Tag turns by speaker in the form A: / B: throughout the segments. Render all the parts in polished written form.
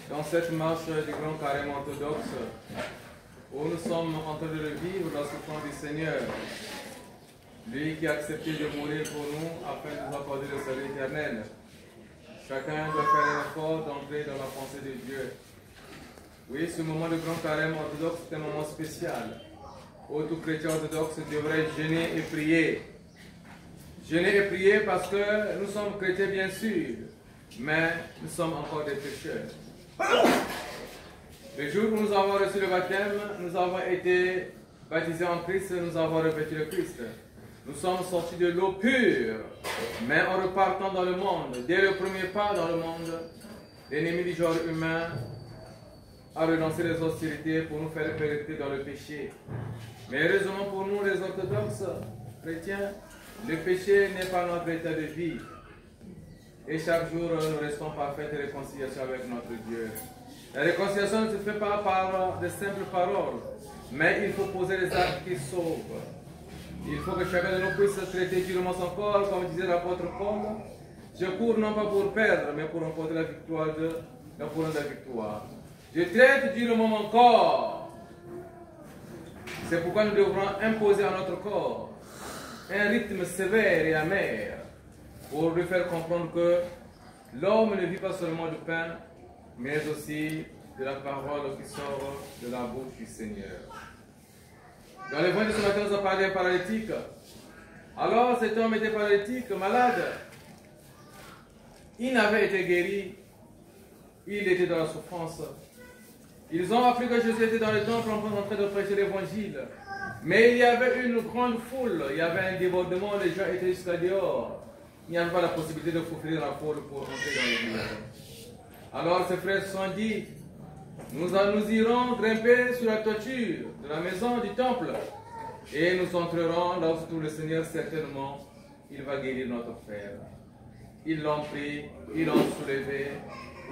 A: Dans cette marche du grand carême orthodoxe, où nous sommes en train de le vivre, la souffrance du Seigneur, lui qui a accepté de mourir pour nous afin de nous accorder le salut éternel. Chacun doit faire un effort d'entrer dans la pensée de Dieu. Oui, ce moment de grand carême orthodoxe est un moment spécial, où tout chrétien orthodoxe devrait jeûner et prier. Jeûner et prier parce que nous sommes chrétiens bien sûr, mais nous sommes encore des pécheurs. Le jour où nous avons reçu le baptême, nous avons été baptisés en Christ, nous avons revêtu le Christ. Nous sommes sortis de l'eau pure, mais en repartant dans le monde, dès le premier pas dans le monde, l'ennemi du genre humain a relancé les hostilités pour nous faire pénétrer dans le péché. Mais heureusement pour nous, les orthodoxes chrétiens, le péché n'est pas notre état de vie. Et chaque jour, nous restons parfaite réconciliation avec notre Dieu. La réconciliation ne se fait pas par de simples paroles, mais il faut poser les actes qui sauvent. Il faut que chacun de nous puisse traiter durement son corps, comme disait l'apôtre Paul. Je cours non pas pour perdre, mais pour remporter la victoire la couronne de la victoire. Je traite durement mon corps. C'est pourquoi nous devrons imposer à notre corps un rythme sévère et amer, pour lui faire comprendre que l'homme ne vit pas seulement du pain, mais aussi de la parole qui sort de la bouche du Seigneur. Dans l'évangile de ce matin, nous avons parlé d'un paralytique. Alors cet homme était paralytique, malade. Il n'avait été guéri. Il était dans la souffrance. Ils ont appris que Jésus était dans le temple en train de prêcher l'évangile. Mais il y avait une grande foule. Il y avait un débordement, les gens étaient jusqu'à dehors. Il n'y avait pas la possibilité de souffrir la foule pour entrer dans l'église. Alors ses frères se sont dit, nous irons grimper sur la toiture de la maison du temple et nous entrerons là où se trouve le Seigneur, certainement, il va guérir notre frère. Ils l'ont pris, ils l'ont soulevé,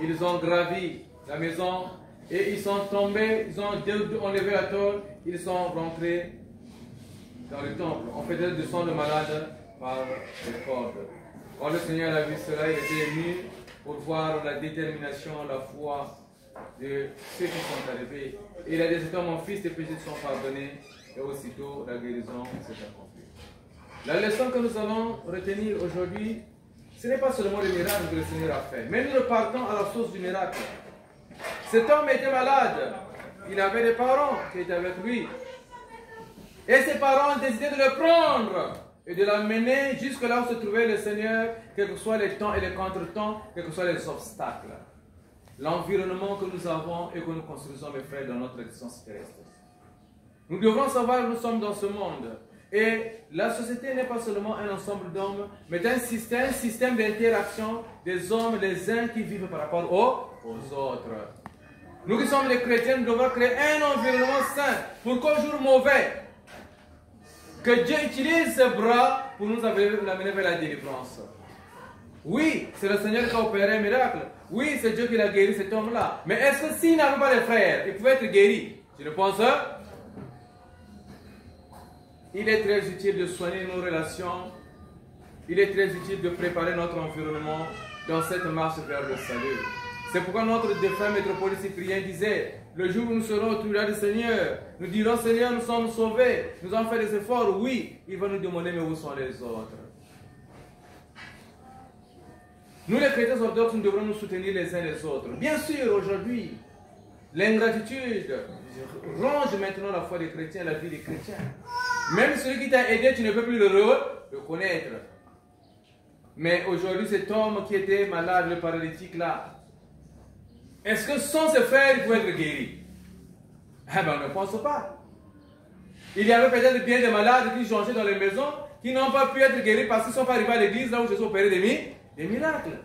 A: ils ont gravi la maison et ils sont tombés, ils ont enlevé la tôle, ils sont rentrés dans le temple. On fait descendre le malade par les cordes. Quand le Seigneur a vu cela, il était ému pour voir la détermination, la foi de ceux qui sont arrivés. Et il a dit, mon fils, tes péchés sont pardonnés. Et aussitôt, la guérison s'est accomplie. La leçon que nous allons retenir aujourd'hui, ce n'est pas seulement le miracle que le Seigneur a fait, mais nous repartons à la source du miracle. Cet homme était malade. Il avait des parents qui étaient avec lui. Et ses parents ont décidé de le prendre et de l'amener jusque là où se trouvait le Seigneur, quels que soient les temps et les contretemps, quels que soient les obstacles. L'environnement que nous avons et que nous construisons, mes frères, dans notre existence terrestre. Nous devrons savoir que nous sommes dans ce monde. Et la société n'est pas seulement un ensemble d'hommes, mais un système d'interaction des hommes, les uns qui vivent par rapport aux autres. Nous qui sommes les chrétiens, nous devons créer un environnement sain pour qu'au jour mauvais, que Dieu utilise ses bras pour nous amener vers la délivrance. Oui, c'est le Seigneur qui a opéré un miracle. Oui, c'est Dieu qui a guéri cet homme-là. Mais est-ce que s'il n'avait pas de frères, il pouvait être guéri? Je le pense. Il est très utile de soigner nos relations. Il est très utile de préparer notre environnement dans cette marche vers le salut. C'est pourquoi notre défunt métropolite Cyprien disait, le jour où nous serons autour du Seigneur, nous dirons, Seigneur, nous sommes sauvés, nous avons fait des efforts, oui, il va nous demander, mais où sont les autres? Nous les chrétiens orthodoxes, nous devrons nous soutenir les uns les autres. Bien sûr, aujourd'hui, l'ingratitude ronge maintenant la foi des chrétiens, la vie des chrétiens. Même celui qui t'a aidé, tu ne peux plus le reconnaître. Mais aujourd'hui, cet homme qui était malade, le paralytique là, est-ce que sans ses frères, il pouvait être guéri? Eh bien, on ne pense pas. Il y avait peut-être bien des malades qui jonchaient dans les maisons, qui n'ont pas pu être guéris parce qu'ils ne sont pas arrivés à l'église, là où Jésus opérait des miracles.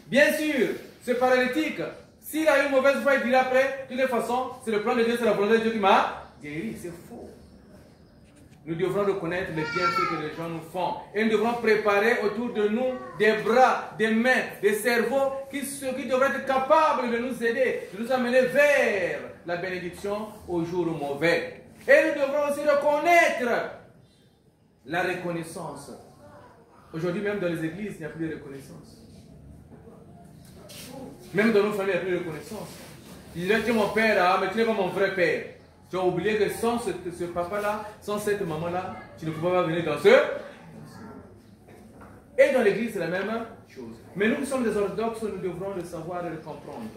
A: Bien sûr, ce paralytique, S'il a une mauvaise foi, il dira après, de toute façon, c'est le plan de Dieu, c'est la volonté de Dieu qui m'a guéri. C'est faux. Nous devrons reconnaître les bienfaits que les gens nous font. Et nous devrons préparer autour de nous des bras, des mains, des cerveaux qui devraient être capables de nous aider, de nous amener vers la bénédiction au jour mauvais. Et nous devrons aussi reconnaître la reconnaissance. Aujourd'hui, même dans les églises, il n'y a plus de reconnaissance. Même dans nos familles, il n'y a plus de reconnaissance. Il dirait que mon père, mais tu n'es pas mon vrai père. Tu as oublié que sans ce papa-là, sans cette maman-là, tu ne pouvais pas venir dans ce. Et dans l'église, c'est la même chose. Mais nous qui sommes des orthodoxes, nous devrons le savoir et le comprendre.